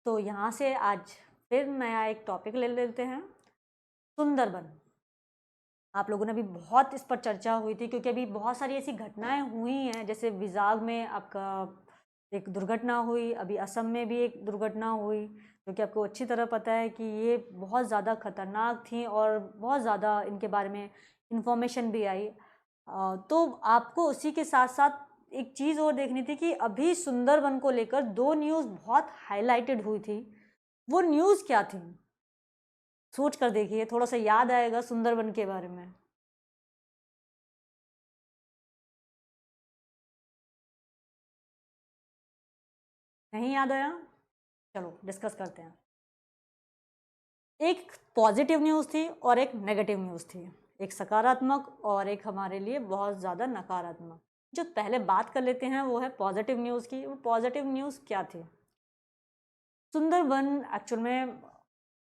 तो यहाँ से आज फिर नया एक टॉपिक ले लेते हैं, सुंदरबन। आप लोगों ने अभी बहुत इस पर चर्चा हुई थी क्योंकि अभी बहुत सारी ऐसी घटनाएं हुई हैं, जैसे विजाग में आपका एक दुर्घटना हुई, अभी असम में भी एक दुर्घटना हुई जो कि आपको अच्छी तरह पता है कि ये बहुत ज़्यादा खतरनाक थी और बहुत ज़्यादा इनके बारे में इंफॉर्मेशन भी आई। तो आपको उसी के साथ साथ एक चीज़ और देखनी थी कि अभी सुंदरबन को लेकर दो न्यूज़ बहुत हाईलाइटेड हुई थी। वो न्यूज़ क्या थी? सोच कर देखिए, थोड़ा सा याद आएगा सुंदरबन के बारे में। नहीं याद आया? चलो डिस्कस करते हैं। एक पॉजिटिव न्यूज़ थी और एक नेगेटिव न्यूज़ थी, एक सकारात्मक और एक हमारे लिए बहुत ज़्यादा नकारात्मक। जो पहले बात कर लेते हैं वो है पॉजिटिव न्यूज़ की। वो पॉजिटिव न्यूज़ क्या थी? सुंदरबन एक्चुअल में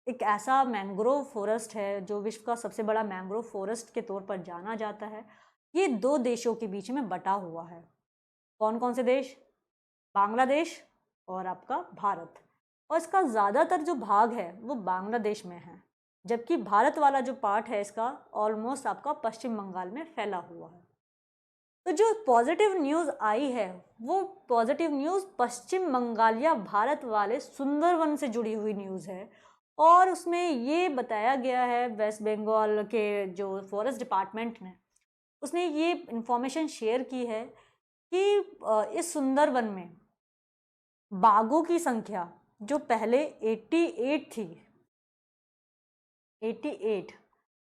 एक ऐसा मैंग्रोव फॉरेस्ट है जो विश्व का सबसे बड़ा मैंग्रोव फॉरेस्ट के तौर पर जाना जाता है। ये दो देशों के बीच में बटा हुआ है। कौन कौन से देश? बांग्लादेश और आपका भारत। और इसका ज़्यादातर जो भाग है वो बांग्लादेश में है, जबकि भारत वाला जो पार्ट है इसका ऑलमोस्ट आपका पश्चिम बंगाल में फैला हुआ है। तो जो पॉजिटिव न्यूज़ आई है वो पॉजिटिव न्यूज़ पश्चिम बंगाल या भारत वाले सुंदरवन से जुड़ी हुई न्यूज़ है। और उसमें ये बताया गया है, वेस्ट बंगाल के जो फॉरेस्ट डिपार्टमेंट ने उसने ये इंफॉर्मेशन शेयर की है कि इस सुंदरवन में बाघों की संख्या जो पहले 88 थी, 88,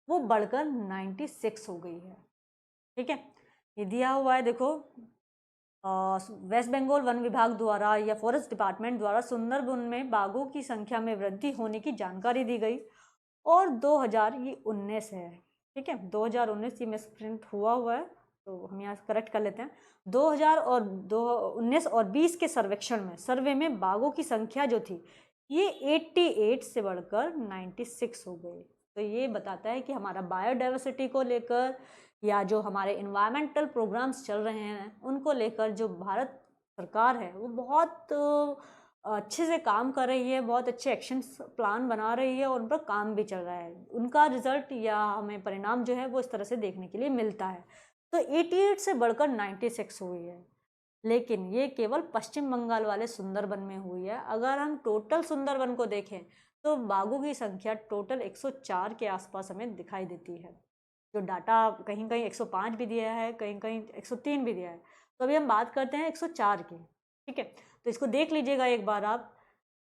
वो बढ़कर 96 हो गई है। ठीक है, ये दिया हुआ है देखो, वेस्ट बंगाल वन विभाग द्वारा या फॉरेस्ट डिपार्टमेंट द्वारा सुंदरबन में बाघों की संख्या में वृद्धि होने की जानकारी दी गई। और 2019 है, ठीक है, 2019 ये मिसप्रिंट हुआ है तो हम यहाँ करेक्ट कर लेते हैं। 2019 और 20 के सर्वेक्षण में सर्वे में बाघों की संख्या जो थी ये 88 से बढ़कर 96 हो गई। तो ये बताता है कि हमारा बायोडाइवर्सिटी को लेकर या जो हमारे इन्वायरमेंटल प्रोग्राम्स चल रहे हैं उनको लेकर जो भारत सरकार है वो बहुत अच्छे से काम कर रही है, बहुत अच्छे एक्शन प्लान बना रही है और उन पर काम भी चल रहा है। उनका रिजल्ट या हमें परिणाम जो है वो इस तरह से देखने के लिए मिलता है। तो 88 से बढ़कर 96 हुई है, लेकिन ये केवल पश्चिम बंगाल वाले सुंदरबन में हुई है। अगर हम टोटल सुंदरबन को देखें तो बाघों की संख्या टोटल 104 के आसपास हमें दिखाई देती है। जो डाटा कहीं कहीं 105 भी दिया है, कहीं कहीं 103 भी दिया है। तो अभी हम बात करते हैं 104 की। ठीक है, तो इसको देख लीजिएगा एक बार आप।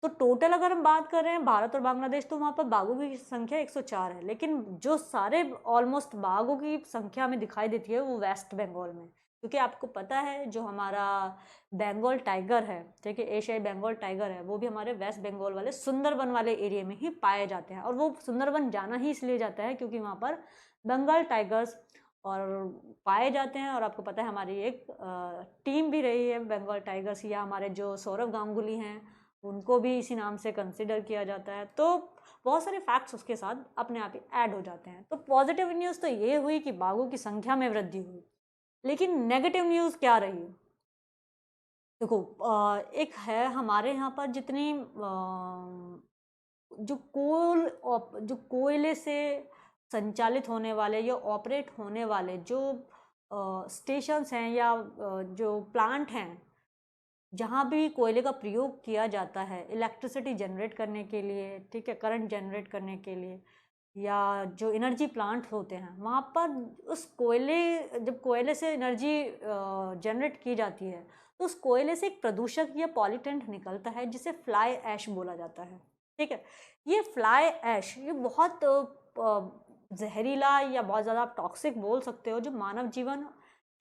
तो टोटल अगर हम बात कर रहे हैं भारत और बांग्लादेश तो वहाँ पर बाघों की संख्या 104 है, लेकिन जो सारे ऑलमोस्ट बाघों की संख्या में दिखाई देती है वो वेस्ट बंगाल में। क्योंकि आपको पता है जो हमारा बंगाल टाइगर है, ठीक है, एशियाई बंगाल टाइगर है, वो भी हमारे वेस्ट बंगाल वाले सुंदरबन वाले एरिया में ही पाए जाते हैं। और वो सुंदरबन जाना ही इसलिए जाता है क्योंकि वहाँ पर बंगाल टाइगर्स और पाए जाते हैं। और आपको पता है हमारी एक टीम भी रही है बंगाल टाइगर्स, या हमारे जो सौरव गांगुली हैं उनको भी इसी नाम से कंसिडर किया जाता है। तो बहुत सारे फैक्ट्स उसके साथ अपने आप ही ऐड हो जाते हैं। तो पॉजिटिव न्यूज़ तो ये हुई कि बाघों की संख्या में वृद्धि हुई, लेकिन नेगेटिव न्यूज़ क्या रही? देखो, एक है हमारे यहाँ पर जितनी जो कोयले से संचालित होने वाले या ऑपरेट होने वाले जो स्टेशंस हैं या जो प्लांट हैं जहाँ भी कोयले का प्रयोग किया जाता है इलेक्ट्रिसिटी जनरेट करने के लिए, ठीक है, करंट जनरेट करने के लिए, या जो एनर्जी प्लांट होते हैं वहाँ पर उस कोयले जब कोयले से एनर्जी जनरेट की जाती है तो उस कोयले से एक प्रदूषक या पॉल्यूटेंट निकलता है जिसे फ्लाई ऐश बोला जाता है। ठीक है, ये फ्लाई ऐश ये बहुत जहरीला या बहुत ज़्यादा टॉक्सिक बोल सकते हो, जो मानव जीवन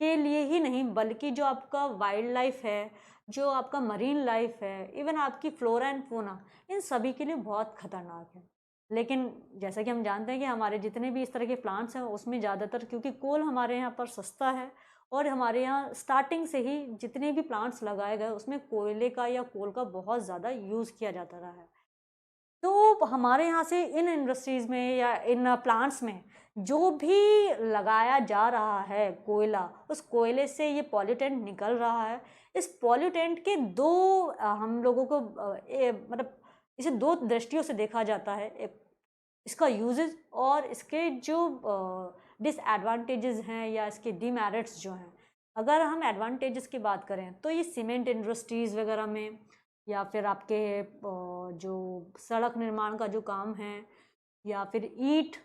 के लिए ही नहीं बल्कि जो आपका वाइल्ड लाइफ है, जो आपका मरीन लाइफ है, इवन आपकी फ्लोरा एंड फोना, इन सभी के लिए बहुत खतरनाक है। लेकिन जैसा कि हम जानते हैं कि हमारे जितने भी इस तरह के प्लांट्स हैं उसमें ज़्यादातर क्योंकि कोल हमारे यहाँ पर सस्ता है और हमारे यहाँ स्टार्टिंग से ही जितने भी प्लांट्स लगाए गए उसमें कोयले का या कोल का बहुत ज़्यादा यूज़ किया जाता रहा है। तो हमारे यहाँ से इन इंडस्ट्रीज में या इन प्लांट्स में जो भी लगाया जा रहा है कोयला, उस कोयले से ये पॉल्यूटेंट निकल रहा है। इस पॉल्यूटेंट के दो हम लोगों को मतलब इसे दो दृष्टियों से देखा जाता है, एक इसका यूजेस और इसके जो डिसएडवांटेजेस हैं या इसके डीमेरिट्स जो हैं। अगर हम एडवांटेजेस की बात करें तो ये सीमेंट इंडस्ट्रीज़ वगैरह में या फिर आपके जो सड़क निर्माण का जो काम है या फिर ईंट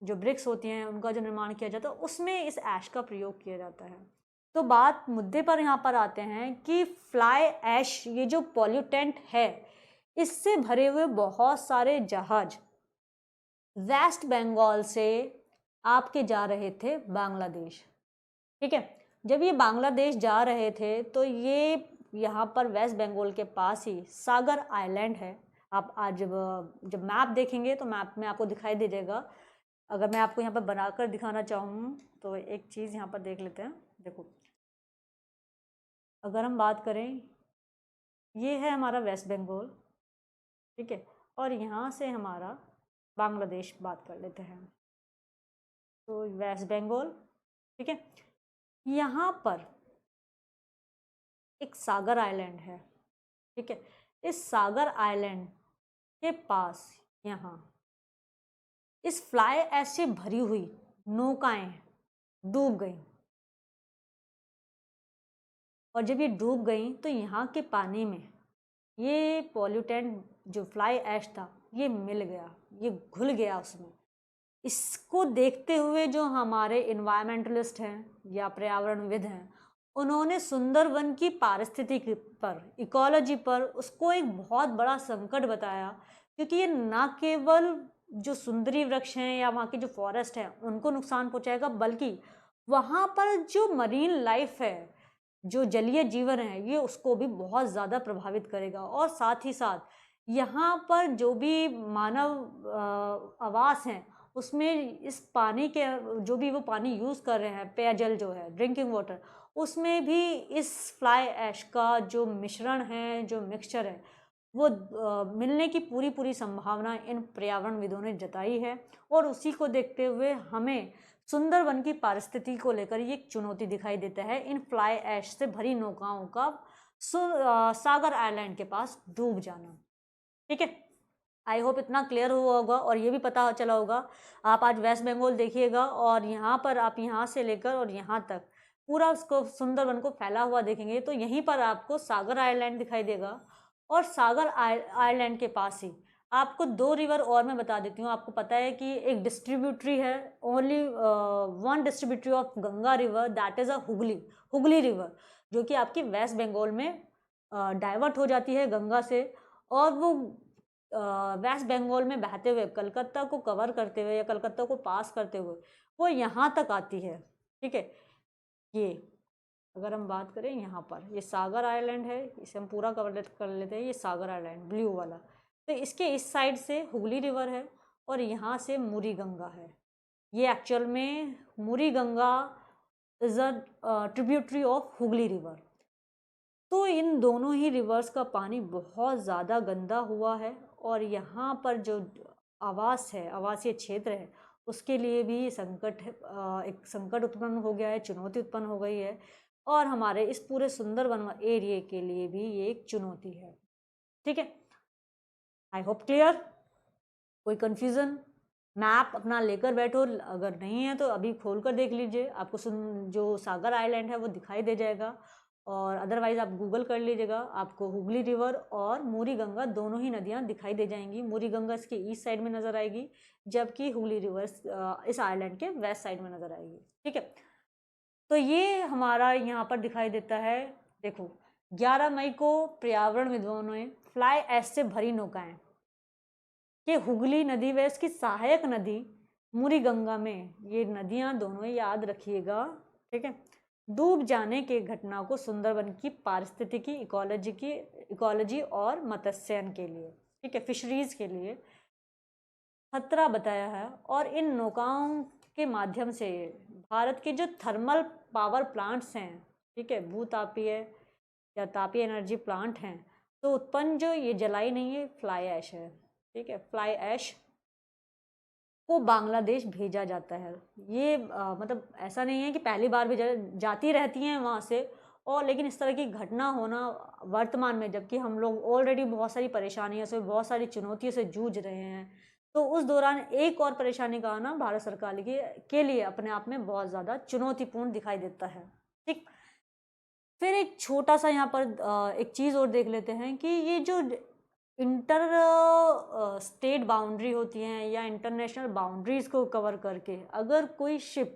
जो ब्रिक्स होती हैं उनका जो निर्माण किया जाता है उसमें इस ऐश का प्रयोग किया जाता है। तो बात मुद्दे पर यहाँ पर आते हैं कि फ्लाई ऐश ये जो पॉल्यूटेंट है इससे भरे हुए बहुत सारे जहाज वेस्ट बंगाल से आपके जा रहे थे बांग्लादेश। ठीक है, जब ये बांग्लादेश जा रहे थे तो ये यहाँ पर वेस्ट बंगाल के पास ही सागर आइलैंड है। आप आज जब मैप देखेंगे तो मैप में आपको दिखाई दे जाएगा। अगर मैं आपको यहाँ पर बनाकर दिखाना चाहूँ तो एक चीज़ यहाँ पर देख लेते हैं। देखो, अगर हम बात करें, ये है हमारा वेस्ट बंगाल, ठीक है, और यहाँ से हमारा बांग्लादेश बात कर लेते हैं। तो वेस्ट बंगाल, ठीक है, यहाँ पर एक सागर आइलैंड है। ठीक है, इस सागर आइलैंड के पास यहाँ इस फ्लाई ऐश से भरी हुई नौकाएं डूब गई और जब ये डूब गई तो यहाँ के पानी में ये पॉल्यूटेंट जो फ्लाई ऐश था ये मिल गया, ये घुल गया उसमें। इसको देखते हुए जो हमारे इन्वायरमेंटलिस्ट हैं या पर्यावरणविद हैं उन्होंने सुंदरवन की पारिस्थितिकी पर, इकोलॉजी पर उसको एक बहुत बड़ा संकट बताया, क्योंकि ये ना केवल जो सुंदरी वृक्ष हैं या वहाँ की जो फॉरेस्ट है उनको नुकसान पहुँचाएगा, बल्कि वहाँ पर जो मरीन लाइफ है, जो जलीय जीवन है, ये उसको भी बहुत ज़्यादा प्रभावित करेगा। और साथ ही साथ यहाँ पर जो भी मानव आवास हैं उसमें इस पानी के जो भी वो पानी यूज़ कर रहे हैं, पेयजल जो है, ड्रिंकिंग वाटर, उसमें भी इस फ्लाई ऐश का जो मिश्रण है, जो मिक्सचर है, वो मिलने की पूरी पूरी संभावना इन पर्यावरणविदों ने जताई है। और उसी को देखते हुए हमें सुंदरवन की पारिस्थिति को लेकर ये एक चुनौती दिखाई देता है, इन फ्लाई ऐश से भरी नौकाओं का सागर आइलैंड के पास डूब जाना। ठीक है, आई होप इतना क्लियर हुआ होगा और ये भी पता चला होगा। आप आज वेस्ट बंगाल देखिएगा और यहाँ पर आप यहाँ से लेकर और यहाँ तक पूरा उसको सुंदरवन को फैला हुआ देखेंगे तो यहीं पर आपको सागर आइलैंड दिखाई देगा। और सागर आइलैंड के पास ही आपको दो रिवर और मैं बता देती हूँ। आपको पता है कि एक डिस्ट्रीब्यूटरी है, only one distributary of Ganga river, that is a Hooghly river, जो कि आपकी वेस्ट बंगाल में डाइवर्ट हो जाती है गंगा से और वो वेस्ट बंगाल में बहते हुए कलकत्ता को कवर करते हुए या कलकत्ता को पास करते हुए वो यहाँ तक आती है। ठीक है, ये अगर हम बात करें यहाँ पर ये सागर आइलैंड है, इसे हम पूरा कवर कर लेते हैं। ये सागर आइलैंड ब्लू वाला, तो इसके इस साइड से हुगली रिवर है और यहाँ से मुरी गंगा है। ये एक्चुअल में Muri Ganga is a tributary of Hooghly river. तो इन दोनों ही रिवर्स का पानी बहुत ज़्यादा गंदा हुआ है और यहाँ पर जो आवास है, आवासीय क्षेत्र है, उसके लिए भी संकट है, एक संकट उत्पन्न हो गया है, चुनौती उत्पन्न हो गई है और हमारे इस पूरे सुंदरवन एरिया के लिए भी ये एक चुनौती है। ठीक है, आई होप क्लियर। कोई कन्फ्यूज़न? मैप अपना लेकर बैठो, अगर नहीं है तो अभी खोल कर देख लीजिए, आपको जो सागर आइलैंड है वो दिखाई दे जाएगा। और अदरवाइज़ आप गूगल कर लीजिएगा, आपको हुगली रिवर और मुरी गंगा दोनों ही नदियाँ दिखाई दे जाएंगी। मुरी गंगा इसके ईस्ट साइड में नज़र आएगी, जबकि हुगली रिवर इस आइलैंड के वेस्ट साइड में नज़र आएगी। ठीक है, तो ये हमारा यहाँ पर दिखाई देता है। देखो, 11 मई को पर्यावरणविदों ने फ्लाई ऐश से भरी नौकाएं कि हुगली नदी व इसकी सहायक नदी मुरी गंगा में, ये नदियाँ दोनों याद रखिएगा। ठीक है, डूब जाने के घटना को सुंदरवन की पारिस्थितिकी, इकोलॉजी और मत्स्यन के लिए, ठीक है, फिशरीज के लिए खतरा बताया है। और इन नौकाओं के माध्यम से भारत के जो थर्मल पावर प्लांट्स हैं, ठीक है, भूतापीय या तापीय एनर्जी प्लांट हैं, तो उत्पन्न जो ये जलाई नहीं है फ्लाई ऐश है। ठीक है, फ्लाई ऐश को बांग्लादेश भेजा जाता है। ये मतलब ऐसा नहीं है कि पहली बार भेजा, जाती रहती हैं वहाँ से, और लेकिन इस तरह की घटना होना वर्तमान में, जबकि हम लोग ऑलरेडी बहुत सारी परेशानियों से, बहुत सारी चुनौतियों से जूझ रहे हैं, तो उस दौरान एक और परेशानी का आना भारत सरकार के लिए अपने आप में बहुत ज़्यादा चुनौतीपूर्ण दिखाई देता है। ठीक, फिर एक छोटा सा यहाँ पर एक चीज़ और देख लेते हैं कि ये जो इंटर स्टेट बाउंड्री होती हैं या इंटरनेशनल बाउंड्रीज को कवर करके अगर कोई शिप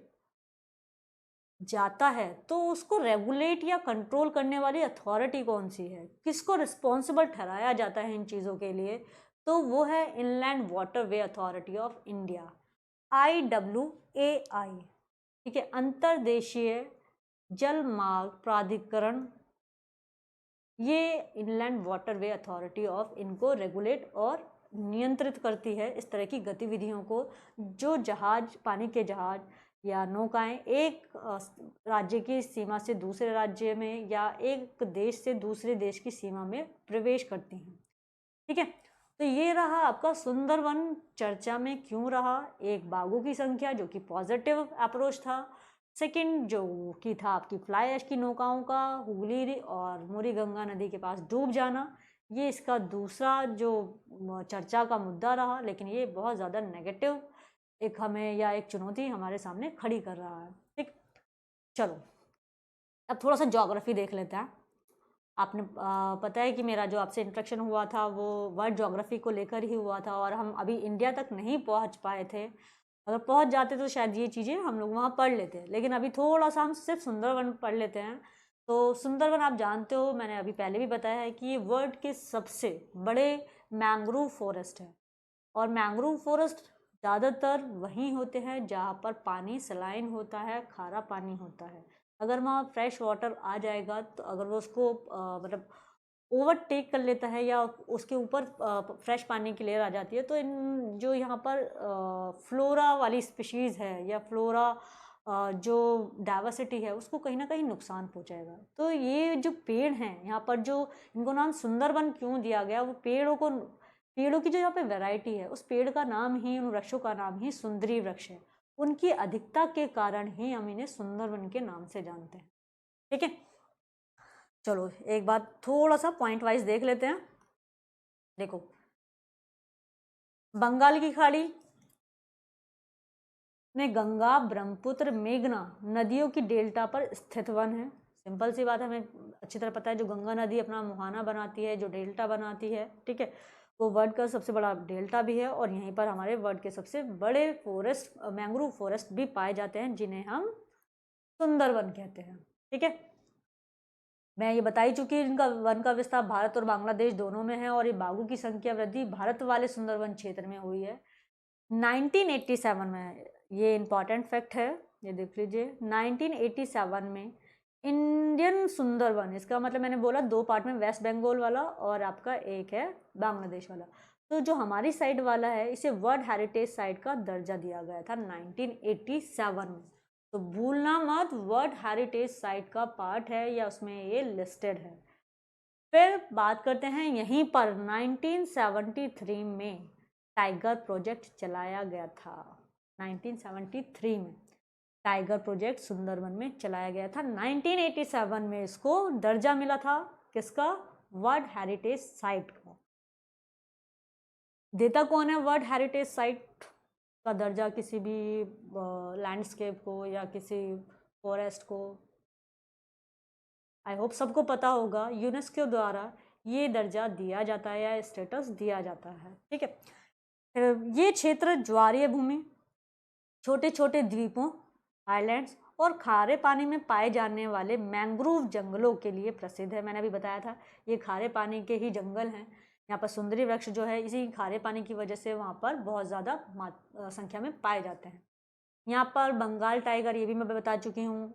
जाता है तो उसको रेगुलेट या कंट्रोल करने वाली अथॉरिटी कौन सी है, किसको रिस्पॉन्सिबल ठहराया जाता है इन चीज़ों के लिए, तो वो है inland waterway authority of India, IWAI। ठीक है, अंतर्देशीय जल मार्ग प्राधिकरण, ये इनलैंड वाटरवे अथॉरिटी ऑफ इनको रेगुलेट और नियंत्रित करती है इस तरह की गतिविधियों को, जो जहाज, पानी के जहाज या नौकाएं एक राज्य की सीमा से दूसरे राज्य में या एक देश से दूसरे देश की सीमा में प्रवेश करती हैं। ठीक है, तो ये रहा आपका सुंदरवन चर्चा में क्यों रहा। एक, बाघों की संख्या जो कि पॉजिटिव अप्रोच था। सेकंड जो कि था आपकी फ्लाई ऐश की नौकाओं का हुगली और मुरी गंगा नदी के पास डूब जाना, ये इसका दूसरा जो चर्चा का मुद्दा रहा, लेकिन ये बहुत ज़्यादा नेगेटिव एक हमें या एक चुनौती हमारे सामने खड़ी कर रहा है। ठीक, चलो अब थोड़ा सा ज्योग्राफी देख लेते हैं। आपने पता है कि मेरा जो आपसे इंट्रोडक्शन हुआ था वो वर्ल्ड ज्योग्राफी को लेकर ही हुआ था, और हम अभी इंडिया तक नहीं पहुंच पाए थे। अगर पहुंच जाते तो शायद ये चीज़ें हम लोग वहाँ पढ़ लेते, लेकिन अभी थोड़ा सा हम सिर्फ सुंदरवन पढ़ लेते हैं। तो सुंदरवन आप जानते हो, मैंने अभी पहले भी बताया है कि ये वर्ल्ड के सबसे बड़े मैंग्रोव फॉरेस्ट है, और मैंग्रोव फॉरेस्ट ज़्यादातर वहीं होते हैं जहाँ पर पानी सलाइन होता है, खारा पानी होता है। अगर वहाँ फ्रेश वाटर आ जाएगा तो अगर वो उसको मतलब ओवरटेक कर लेता है या उसके ऊपर फ्रेश पानी की लेयर आ जाती है, तो इन जो यहाँ पर फ्लोरा वाली स्पीशीज़ है या फ्लोरा जो डाइवर्सिटी है उसको कहीं ना कहीं नुकसान पहुँचाएगा। तो ये जो पेड़ हैं यहाँ पर, जो इनको नाम सुंदरवन क्यों दिया गया, वो पेड़ों की जो यहाँ पे वैरायटी है, उस पेड़ का नाम ही, उन वृक्षों का नाम ही सुंदरी वृक्ष है। उनकी अधिकता के कारण ही हम इन्हें सुंदरवन के नाम से जानते हैं। ठीक है, चलो एक बात थोड़ा सा पॉइंट वाइज देख लेते हैं। देखो, बंगाल की खाड़ी में गंगा, ब्रह्मपुत्र, मेघना नदियों की डेल्टा पर स्थित वन है। सिंपल सी बात है, हमें अच्छी तरह पता है, जो गंगा नदी अपना मुहाना बनाती है, जो डेल्टा बनाती है, ठीक है, वो वर्ल्ड का सबसे बड़ा डेल्टा भी है, और यहीं पर हमारे वर्ल्ड के सबसे बड़े फॉरेस्ट, मैंग्रोव फॉरेस्ट भी पाए जाते हैं, जिन्हें हम सुंदरवन कहते हैं। ठीक है, मैं ये बता ही चुकी, इनका वन का विस्तार भारत और बांग्लादेश दोनों में है, और ये बाघों की संख्या वृद्धि भारत वाले सुंदरवन क्षेत्र में हुई है 1987 में। ये इंपॉर्टेंट फैक्ट है, ये देख लीजिए, 1987 में इंडियन सुंदरवन, इसका मतलब मैंने बोला दो पार्ट में, वेस्ट बंगाल वाला और आपका एक है बांग्लादेश वाला। तो जो हमारी साइड वाला है इसे वर्ल्ड हेरिटेज साइट का दर्जा दिया गया था 1987 में। तो भूलना मत, वर्ल्ड हेरिटेज साइट का पार्ट है या उसमें ये लिस्टेड है। फिर बात करते हैं, यहीं पर 1973 में टाइगर प्रोजेक्ट चलाया गया था। 1973 में टाइगर प्रोजेक्ट सुंदरवन में चलाया गया था। 1987 में इसको दर्जा मिला था, किसका? वर्ल्ड हेरिटेज साइट का। देता कौन है वर्ल्ड हेरिटेज साइट का दर्जा किसी भी लैंडस्केप को या किसी फॉरेस्ट को? आई होप सबको पता होगा, यूनेस्को द्वारा ये दर्जा दिया जाता है या स्टेटस दिया जाता है। ठीक है, ये क्षेत्र ज्वारीय भूमि, छोटे छोटे द्वीपों, आइलैंड्स और खारे पानी में पाए जाने वाले मैंग्रोव जंगलों के लिए प्रसिद्ध है। मैंने अभी बताया था ये खारे पानी के ही जंगल हैं। यहाँ पर सुंदरी वृक्ष जो है इसी खारे पानी की वजह से वहाँ पर बहुत ज़्यादा संख्या में पाए जाते हैं। यहाँ पर बंगाल टाइगर, ये भी मैं बता चुकी हूँ,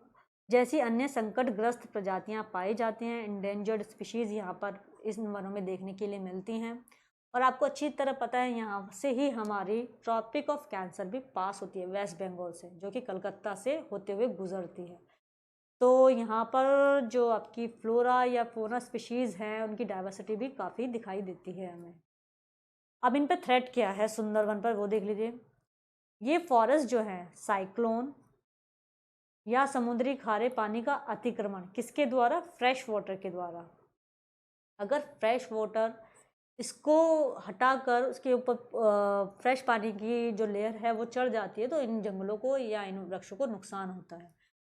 जैसी अन्य संकटग्रस्त प्रजातियाँ पाई जाती हैं। इंडेंजर्ड स्पीशीज़ यहाँ पर इस वनों में देखने के लिए मिलती हैं। और आपको अच्छी तरह पता है यहाँ से ही हमारी ट्रॉपिक ऑफ कैंसर भी पास होती है वेस्ट बंगाल से, जो कि कलकत्ता से होते हुए गुजरती है। तो यहाँ पर जो आपकी फ्लोरा या फौना स्पीशीज़ हैं उनकी डाइवर्सिटी भी काफ़ी दिखाई देती है हमें। अब इन पे थ्रेट क्या है सुंदरवन पर वो देख लीजिए। ये फॉरेस्ट जो है साइक्लोन या समुद्री खारे पानी का अतिक्रमण, किसके द्वारा? फ्रेश वाटर के द्वारा। अगर फ्रेश वाटर इसको हटाकर उसके ऊपर फ्रेश पानी की जो लेयर है वो चढ़ जाती है तो इन जंगलों को या इन वृक्षों को नुकसान होता है।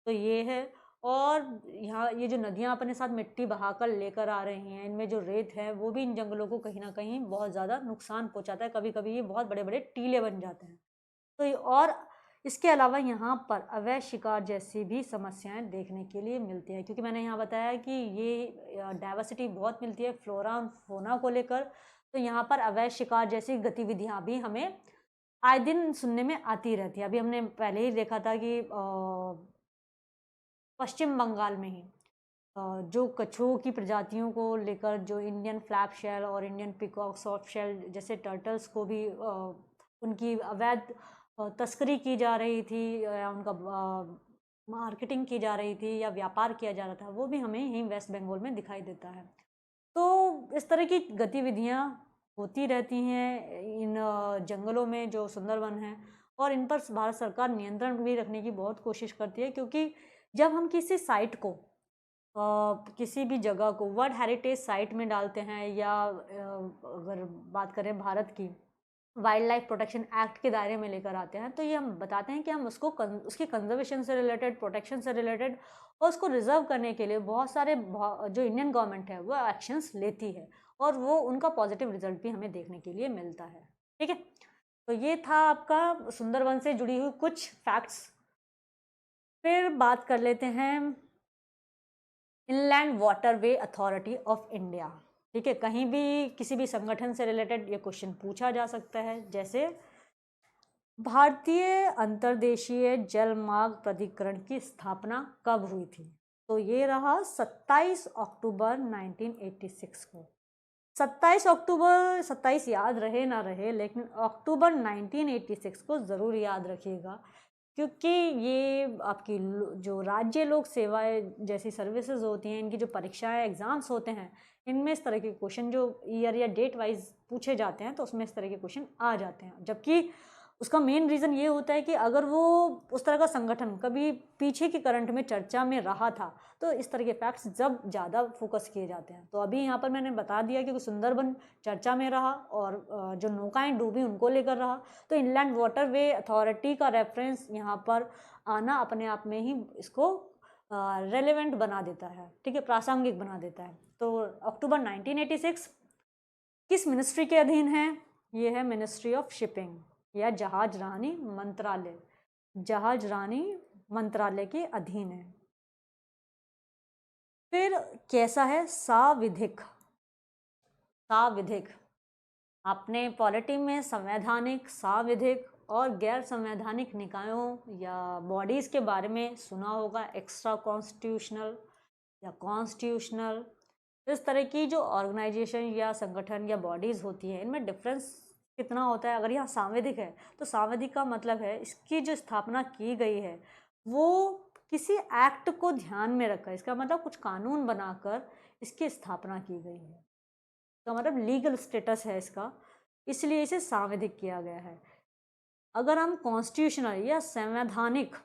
तो ये है। और यहाँ ये जो नदियाँ अपने साथ मिट्टी बहाकर लेकर आ रही हैं, इनमें जो रेत है वो भी इन जंगलों को कहीं ना कहीं बहुत ज़्यादा नुकसान पहुँचाता है। कभी कभी ये बहुत बड़े बड़े टीले बन जाते हैं। तो और इसके अलावा यहाँ पर अवैध शिकार जैसी भी समस्याएं देखने के लिए मिलती हैं, क्योंकि मैंने यहाँ बताया कि ये डाइवर्सिटी बहुत मिलती है फ्लोरा और फौना को लेकर। तो यहाँ पर अवैध शिकार जैसी गतिविधियाँ भी हमें आए दिन सुनने में आती रहती है। अभी हमने पहले ही देखा था कि पश्चिम बंगाल में ही जो कछुओं की प्रजातियों को लेकर जो इंडियन फ्लैप शेल और इंडियन पिकॉक सॉफ्ट शेल जैसे टर्टल्स को भी उनकी अवैध तस्करी की जा रही थी या उनका मार्केटिंग की जा रही थी या व्यापार किया जा रहा था, वो भी हमें यहीं वेस्ट बंगाल में दिखाई देता है। तो इस तरह की गतिविधियाँ होती रहती हैं इन जंगलों में जो सुंदरवन हैं, और इन पर भारत सरकार नियंत्रण भी रखने की बहुत कोशिश करती है। क्योंकि जब हम किसी साइट को किसी भी जगह को वर्ल्ड हेरिटेज साइट में डालते हैं या अगर बात करें भारत की वाइल्ड लाइफ प्रोटेक्शन एक्ट के दायरे में लेकर आते हैं, तो ये हम बताते हैं कि हम उसको उसकी कंजर्वेशन से रिलेटेड, प्रोटेक्शन से रिलेटेड और उसको रिजर्व करने के लिए बहुत सारे जो इंडियन गवर्नमेंट है वो एक्शंस लेती है, और वो उनका पॉजिटिव रिजल्ट भी हमें देखने के लिए मिलता है। ठीक है, तो ये था आपका सुंदरवन से जुड़ी हुई कुछ फैक्ट्स। फिर बात कर लेते हैं inland waterway authority of India. ठीक है, कहीं भी किसी भी संगठन से रिलेटेड ये क्वेश्चन पूछा जा सकता है। जैसे भारतीय अंतर्देशीय जलमार्ग प्राधिकरण की स्थापना कब हुई थी? तो ये रहा 27 अक्टूबर 1986 को। 27 अक्टूबर, 27 याद रहे ना रहे, लेकिन अक्टूबर 1986 को ज़रूर याद रखिएगा, क्योंकि ये आपकी जो राज्य लोक सेवाएं जैसी सर्विसेज होती हैं, इनकी जो परीक्षाएं एग्ज़ाम्स होते हैं, इनमें इस तरह के क्वेश्चन जो ईयर या डेट वाइज पूछे जाते हैं तो उसमें इस तरह के क्वेश्चन आ जाते हैं। जबकि उसका मेन रीज़न ये होता है कि अगर वो उस तरह का संगठन कभी पीछे के करंट में चर्चा में रहा था तो इस तरह के फैक्ट्स जब ज़्यादा फोकस किए जाते हैं। तो अभी यहाँ पर मैंने बता दिया कि सुंदरबन चर्चा में रहा और जो नौकाएं डूबी उनको लेकर रहा, तो इनलैंड वाटरवे अथॉरिटी का रेफरेंस यहाँ पर आना अपने आप में ही इसको रेलेवेंट बना देता है। ठीक है, प्रासंगिक बना देता है। तो अक्टूबर 1986 किस मिनिस्ट्री के अधीन है? ये है मिनिस्ट्री ऑफ शिपिंग या जहाज रानी मंत्रालय, जहाज रानी मंत्रालय के अधीन है। फिर कैसा है साविधिक? साविधिक आपने पॉलिटी में संवैधानिक, साविधिक और गैर संवैधानिक निकायों या बॉडीज के बारे में सुना होगा। एक्स्ट्रा कॉन्स्टिट्यूशनल या कॉन्स्टिट्यूशनल, इस तरह की जो ऑर्गेनाइजेशन या संगठन या बॉडीज होती हैं, इनमें डिफरेंस कितना होता है? अगर यहाँ सांविधिक है तो सांविधिक का मतलब है इसकी जो स्थापना की गई है वो किसी एक्ट को ध्यान में रखकर, इसका मतलब कुछ कानून बनाकर इसकी स्थापना की गई है, इसका मतलब लीगल स्टेटस है इसका, इसलिए इसे सांविधिक किया गया है। अगर हम कॉन्स्टिट्यूशनल या संवैधानिक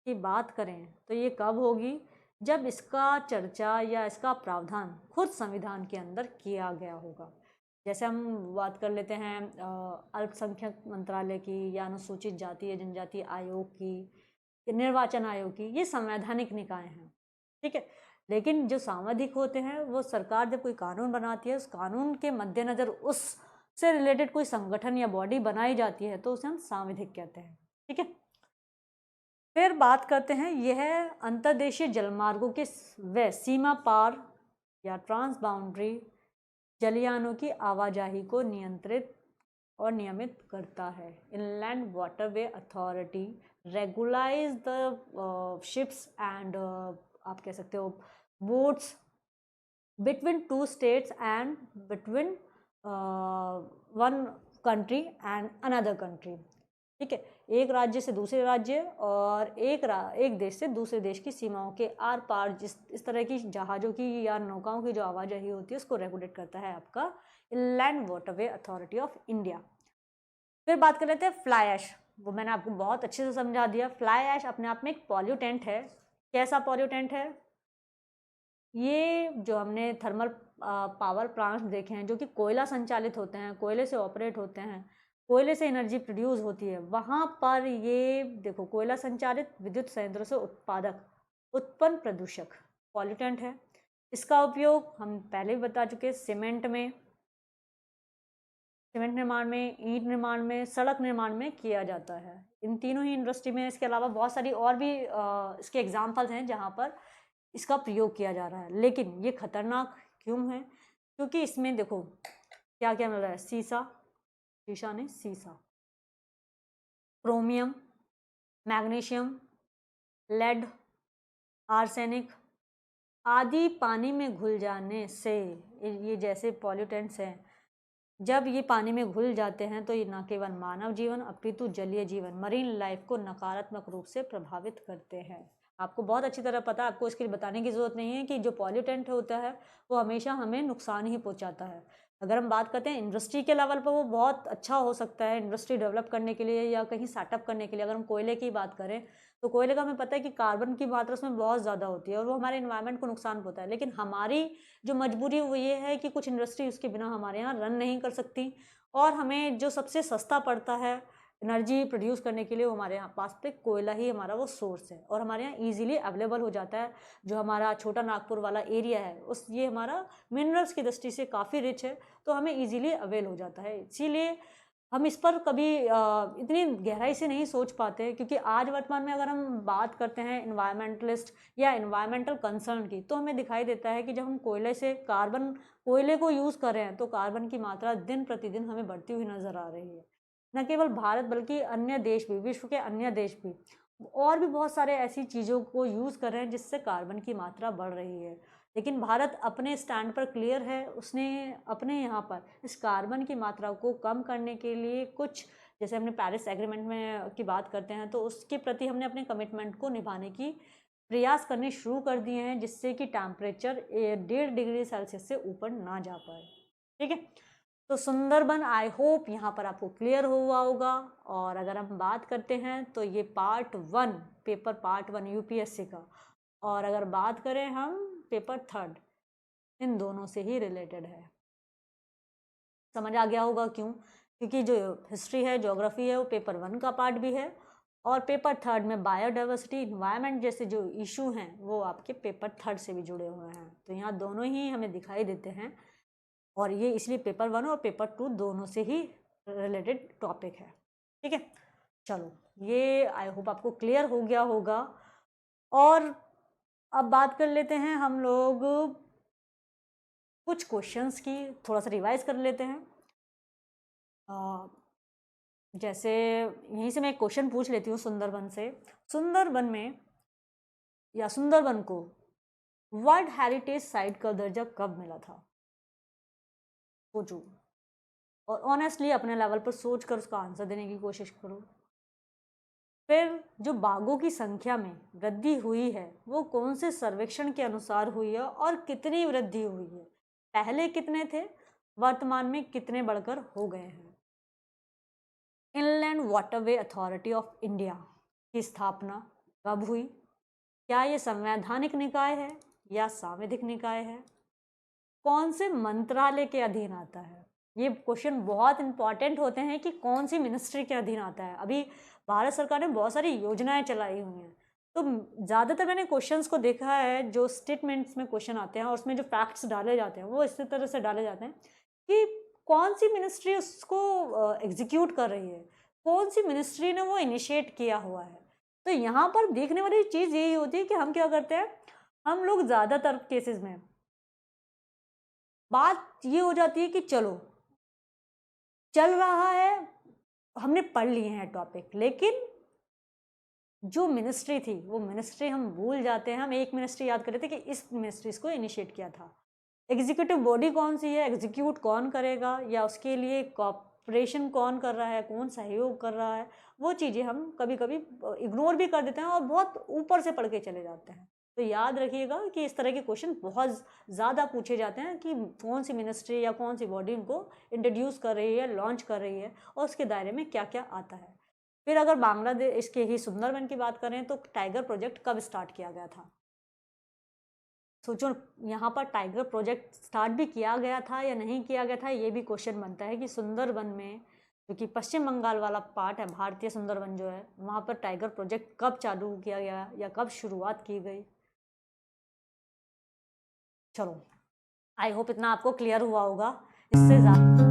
की बात करें तो ये कब होगी? जब इसका चर्चा या इसका प्रावधान खुद संविधान के अंदर किया गया होगा। जैसे हम बात कर लेते हैं अल्पसंख्यक मंत्रालय की या अनुसूचित जाति या जनजाति आयोग की, निर्वाचन आयोग की, ये संवैधानिक निकाय हैं। ठीक है, लेकिन जो सांविधिक होते हैं वो सरकार जब कोई कानून बनाती है, उस कानून के मद्देनजर उससे रिलेटेड कोई संगठन या बॉडी बनाई जाती है तो उसे हम सांविधिक कहते हैं। ठीक है, फिर बात करते हैं यह अंतर्देशीय जलमार्गों के व सीमा पार या ट्रांस बाउंड्री जलयानों की आवाजाही को नियंत्रित और नियमित करता है। Inland waterway authority regularise the ships and आप कह सकते हो boats between two states and between one country and another country. ठीक है, एक राज्य से दूसरे राज्य और एक देश से दूसरे देश की सीमाओं के आर पार इस तरह की जहाज़ों की या नौकाओं की जो आवाजाही होती है उसको रेगुलेट करता है आपका inland waterway authority of India. फिर बात कर लेते हैं फ्लाई ऐश। वो मैंने आपको बहुत अच्छे से समझा दिया। फ्लाई ऐश अपने आप में एक पॉल्यूटेंट है। कैसा पॉल्यूटेंट है? ये जो हमने थर्मल पावर प्लांट्स देखे हैं जो कि कोयला संचालित होते हैं, कोयले से ऑपरेट होते हैं, कोयले से एनर्जी प्रोड्यूस होती है, वहाँ पर ये देखो कोयला संचालित विद्युत संयंत्रों से उत्पन्न प्रदूषक पॉल्यूटेंट है। इसका उपयोग हम पहले भी बता चुके, सीमेंट निर्माण में, ईंट निर्माण में, सड़क निर्माण में किया जाता है। इन तीनों ही इंडस्ट्री में। इसके अलावा बहुत सारी और भी इसके एग्जाम्पल्स हैं जहाँ पर इसका प्रयोग किया जा रहा है। लेकिन ये खतरनाक क्यों है? क्योंकि इसमें देखो क्या क्या मिल रहा है, शीशा नहीं, शीशा, क्रोमियम, मैग्नीशियम, लेड, आर्सेनिक आदि पानी में घुल जाने से, ये जैसे पॉल्यूटेंट्स हैं, जब ये पानी में घुल जाते हैं तो ये न केवल मानव जीवन अपितु जलीय जीवन, मरीन लाइफ को नकारात्मक रूप से प्रभावित करते हैं। आपको बहुत अच्छी तरह पता है, आपको इसके लिए बताने की ज़रूरत नहीं है कि जो पॉल्यूटेंट होता है वो हमेशा हमें नुकसान ही पहुंचाता है। अगर हम बात करते हैं इंडस्ट्री के लेवल पर, वो बहुत अच्छा हो सकता है इंडस्ट्री डेवलप करने के लिए या कहीं सेटअप करने के लिए। अगर हम कोयले की बात करें तो कोयले का हमें पता है कि कार्बन की मात्रा उसमें बहुत ज़्यादा होती है और वो हमारे इन्वायरमेंट को नुकसान पहुंचाता है। लेकिन हमारी जो मजबूरी वो ये है कि कुछ इंडस्ट्री उसके बिना हमारे यहाँ रन नहीं कर सकती, और हमें जो सबसे सस्ता पड़ता है एनर्जी प्रोड्यूस करने के लिए वो हमारे यहाँ पास पे कोयला ही हमारा वो सोर्स है, और हमारे यहाँ इजीली अवेलेबल हो जाता है। जो हमारा छोटा नागपुर वाला एरिया है ये हमारा मिनरल्स की दृष्टि से काफ़ी रिच है, तो हमें इजीली अवेल हो जाता है। इसीलिए हम इस पर कभी इतनी गहराई से नहीं सोच पाते, क्योंकि आज वर्तमान में अगर हम बात करते हैं इन्वायरमेंटलिस्ट या इन्वायरमेंटल कंसर्न की, तो हमें दिखाई देता है कि जब हम कोयले को यूज़ कर रहे हैं तो कार्बन की मात्रा दिन प्रतिदिन हमें बढ़ती हुई नज़र आ रही है। न केवल भारत बल्कि अन्य देश भी, विश्व के अन्य देश भी और भी बहुत सारे ऐसी चीज़ों को यूज़ कर रहे हैं जिससे कार्बन की मात्रा बढ़ रही है। लेकिन भारत अपने स्टैंड पर क्लियर है, उसने अपने यहाँ पर इस कार्बन की मात्रा को कम करने के लिए कुछ, जैसे हमने पेरिस एग्रीमेंट में की बात करते हैं, तो उसके प्रति हमने अपने कमिटमेंट को निभाने की प्रयास करने शुरू कर दिए हैं, जिससे कि टेम्परेचर 1.5 डिग्री सेल्सियस से ऊपर ना जा पाए। ठीक है, तो सुंदरबन आई होप यहाँ पर आपको क्लियर हुआ होगा। और अगर हम बात करते हैं तो ये पेपर पार्ट 1 यूपीएससी का, और अगर बात करें हम पेपर 3 इन दोनों से ही रिलेटेड है। समझ आ गया होगा क्यों? क्योंकि जो हिस्ट्री है, ज्योग्राफी है, वो पेपर 1 का पार्ट भी है, और पेपर 3 में बायोडाइवर्सिटी, इन्वायरमेंट जैसे जो इशू हैं वो आपके पेपर 3 से भी जुड़े हुए हैं। तो यहाँ दोनों ही हमें दिखाई देते हैं, और ये इसलिए पेपर 1 और पेपर 2 दोनों से ही रिलेटेड टॉपिक है। ठीक है, चलो ये आई होप आपको क्लियर हो गया होगा। और अब बात कर लेते हैं हम लोग कुछ क्वेश्चंस की, थोड़ा सा रिवाइज कर लेते हैं। जैसे यहीं से मैं एक क्वेश्चन पूछ लेती हूँ सुंदरबन से। सुंदरबन में या सुंदरबन को वर्ल्ड हेरिटेज साइट का दर्जा कब मिला था? सोचो, और ऑनेस्टली अपने लेवल पर सोच कर उसका आंसर देने की कोशिश करो। फिर जो बाघों की संख्या में वृद्धि हुई है वो कौन से सर्वेक्षण के अनुसार हुई है और कितनी वृद्धि हुई है? पहले कितने थे, वर्तमान में कितने बढ़कर हो गए हैं? Inland waterway authority of India की स्थापना कब हुई? क्या ये संवैधानिक निकाय है या सांविधिक निकाय है? कौन से मंत्रालय के अधीन आता है? ये क्वेश्चन बहुत इंपॉर्टेंट होते हैं कि कौन सी मिनिस्ट्री के अधीन आता है। अभी भारत सरकार ने बहुत सारी योजनाएं चलाई हुई हैं, तो ज़्यादातर मैंने क्वेश्चंस को देखा है जो स्टेटमेंट्स में क्वेश्चन आते हैं और उसमें जो फैक्ट्स डाले जाते हैं वो इसी तरह से डाले जाते हैं कि कौन सी मिनिस्ट्री उसको एग्जीक्यूट कर रही है, कौन सी मिनिस्ट्री ने वो इनिशिएट किया हुआ है। तो यहाँ पर देखने वाली चीज़ यही होती है कि हम क्या करते हैं, हम लोग ज़्यादातर केसेस में बात ये हो जाती है कि चलो चल रहा है, हमने पढ़ लिए हैं टॉपिक, लेकिन जो मिनिस्ट्री थी वो मिनिस्ट्री हम भूल जाते हैं। हम एक मिनिस्ट्री याद कर रहे थे कि इस मिनिस्ट्री को इनिशिएट किया था। एग्जीक्यूटिव बॉडी कौन सी है, एग्जीक्यूट कौन करेगा, या उसके लिए ऑपरेशन कौन कर रहा है, कौन सहयोग कर रहा है, वो चीज़ें हम कभी कभी इग्नोर भी कर देते हैं और बहुत ऊपर से पढ़ के चले जाते हैं। तो याद रखिएगा कि इस तरह के क्वेश्चन बहुत ज़्यादा पूछे जाते हैं कि कौन सी मिनिस्ट्री या कौन सी बॉडी उनको इंट्रोड्यूस कर रही है, लॉन्च कर रही है और उसके दायरे में क्या क्या आता है। फिर अगर बांग्लादेश के ही सुंदरबन की बात करें तो टाइगर प्रोजेक्ट कब स्टार्ट किया गया था? सोचो, यहाँ पर टाइगर प्रोजेक्ट स्टार्ट भी किया गया था या नहीं किया गया था, ये भी क्वेश्चन बनता है कि सुंदरबन में, जो कि पश्चिम बंगाल वाला पार्ट है, भारतीय सुंदरबन जो है, वहाँ पर टाइगर प्रोजेक्ट कब चालू किया गया या कब शुरुआत की गई। चलो, आई होप इतना आपको क्लियर हुआ होगा। इससे ज़्यादा